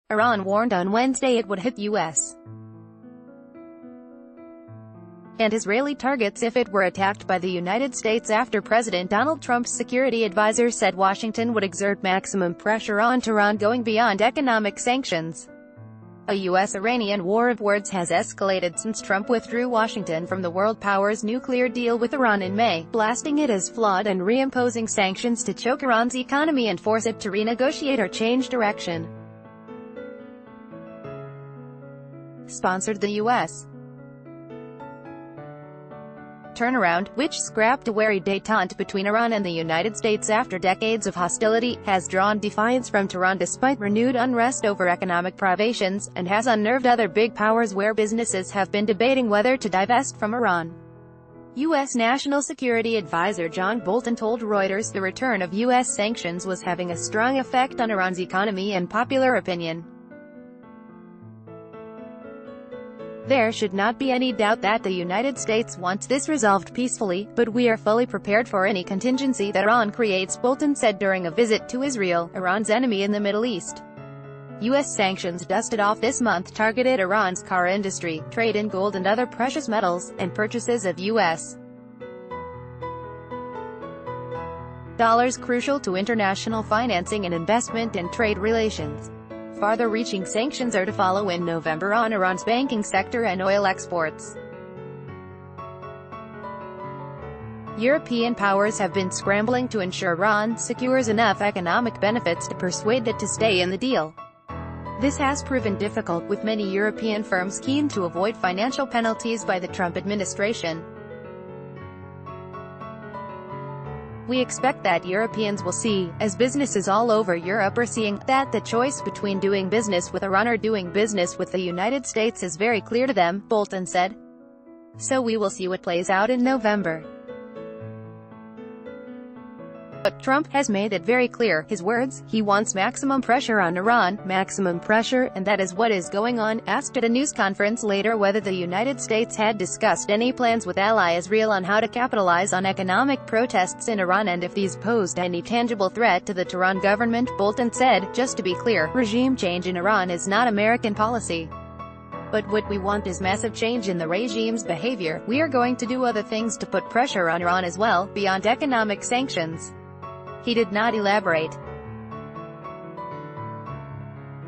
Iran warned on Wednesday it would hit U.S. and Israeli targets if it were attacked by the United States after President Donald Trump's security advisor said Washington would exert maximum pressure on Tehran going beyond economic sanctions. A U.S.-Iranian war of words has escalated since Trump withdrew Washington from the world power's nuclear deal with Iran in May, blasting it as flawed and reimposing sanctions to choke Iran's economy and force it to renegotiate or change direction. Sponsored the U.S. turnaround, which scrapped a wary détente between Iran and the United States after decades of hostility, has drawn defiance from Tehran despite renewed unrest over economic privations, and has unnerved other big powers where businesses have been debating whether to divest from Iran. U.S. National Security Advisor John Bolton told Reuters the return of U.S. sanctions was having a strong effect on Iran's economy and popular opinion. There should not be any doubt that the United States wants this resolved peacefully, but we are fully prepared for any contingency that Iran creates, Bolton said during a visit to Israel, Iran's enemy in the Middle East. U.S. sanctions dusted off this month targeted Iran's car industry, trade in gold and other precious metals, and purchases of U.S. dollars crucial to international financing and investment and trade relations. Farther-reaching sanctions are to follow in November on Iran's banking sector and oil exports. European powers have been scrambling to ensure Iran secures enough economic benefits to persuade it to stay in the deal. This has proven difficult, with many European firms keen to avoid financial penalties by the Trump administration. We expect that Europeans will see, as businesses all over Europe are seeing, that the choice between doing business with Iran or doing business with the United States is very clear to them, Bolton said. So we will see what plays out in November. But Trump has made it very clear, his words, he wants maximum pressure on Iran, maximum pressure, and that is what is going on. Asked at a news conference later whether the United States had discussed any plans with ally Israel on how to capitalize on economic protests in Iran and if these posed any tangible threat to the Tehran government, Bolton said, just to be clear, regime change in Iran is not American policy. But what we want is massive change in the regime's behavior. We are going to do other things to put pressure on Iran as well, beyond economic sanctions. He did not elaborate.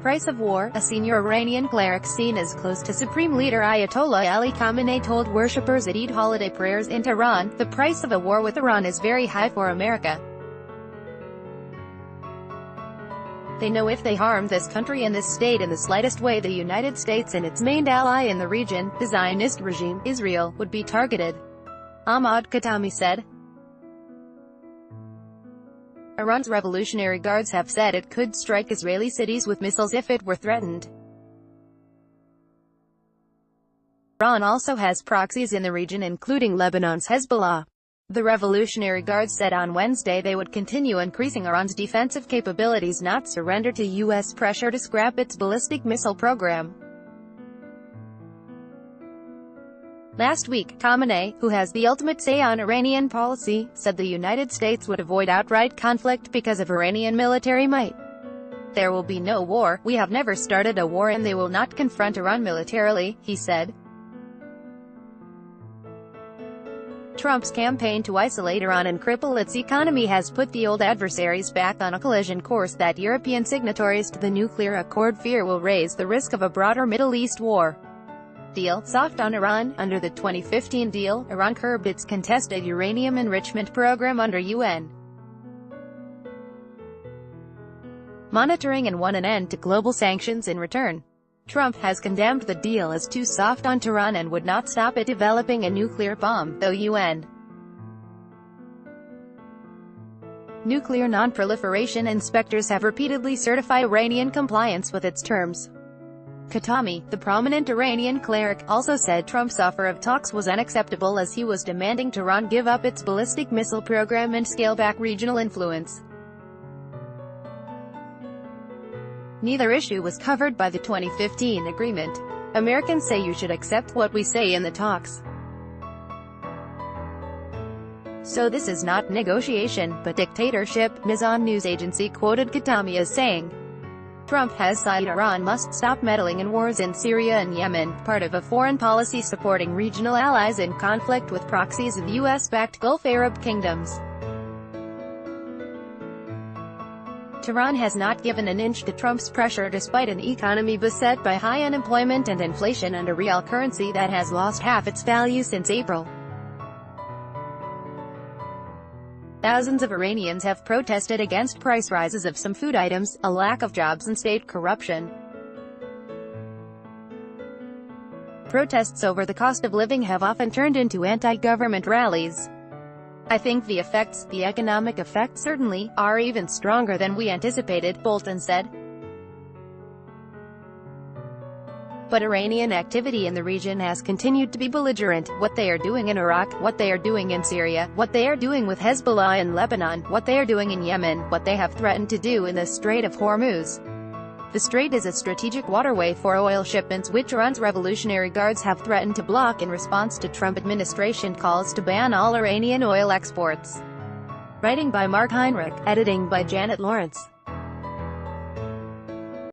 Price of war. A senior Iranian cleric seen as close to Supreme Leader Ayatollah Ali Khamenei told worshippers at Eid holiday prayers in Tehran, the price of a war with Iran is very high for America. They know if they harm this country and this state in the slightest way, the United States and its main ally in the region, the Zionist regime, Israel, would be targeted. Ahmad Khatami said. Iran's Revolutionary Guards have said it could strike Israeli cities with missiles if it were threatened. Iran also has proxies in the region including Lebanon's Hezbollah. The Revolutionary Guards said on Wednesday they would continue increasing Iran's defensive capabilities, not surrender to U.S. pressure to scrap its ballistic missile program. Last week, Khamenei, who has the ultimate say on Iranian policy, said the United States would avoid outright conflict because of Iranian military might. There will be no war, we have never started a war and they will not confront Iran militarily, he said. Trump's campaign to isolate Iran and cripple its economy has put the old adversaries back on a collision course that European signatories to the nuclear accord fear will raise the risk of a broader Middle East war. Deal, soft on Iran. Under the 2015 deal, Iran curbed its contested uranium enrichment program under UN monitoring and won an end to global sanctions in return. Trump has condemned the deal as too soft on Tehran and would not stop it developing a nuclear bomb, though UN nuclear non-proliferation inspectors have repeatedly certified Iranian compliance with its terms. Khatami, the prominent Iranian cleric, also said Trump's offer of talks was unacceptable as he was demanding Tehran give up its ballistic missile program and scale back regional influence. Neither issue was covered by the 2015 agreement. Americans say you should accept what we say in the talks. So this is not negotiation, but dictatorship, Mizan news agency quoted Khatami as saying. Trump has said Iran must stop meddling in wars in Syria and Yemen, part of a foreign policy supporting regional allies in conflict with proxies of U.S.-backed Gulf Arab kingdoms. Tehran has not given an inch to Trump's pressure despite an economy beset by high unemployment and inflation and a real currency that has lost half its value since April. Thousands of Iranians have protested against price rises of some food items, a lack of jobs and state corruption. Protests over the cost of living have often turned into anti-government rallies. I think the economic effects certainly, are even stronger than we anticipated, Bolton said. But Iranian activity in the region has continued to be belligerent. What they are doing in Iraq, what they are doing in Syria, what they are doing with Hezbollah in Lebanon, what they are doing in Yemen, what they have threatened to do in the Strait of Hormuz. The strait is a strategic waterway for oil shipments which Iran's Revolutionary Guards have threatened to block in response to Trump administration calls to ban all Iranian oil exports. Writing by Mark Heinrich, editing by Janet Lawrence.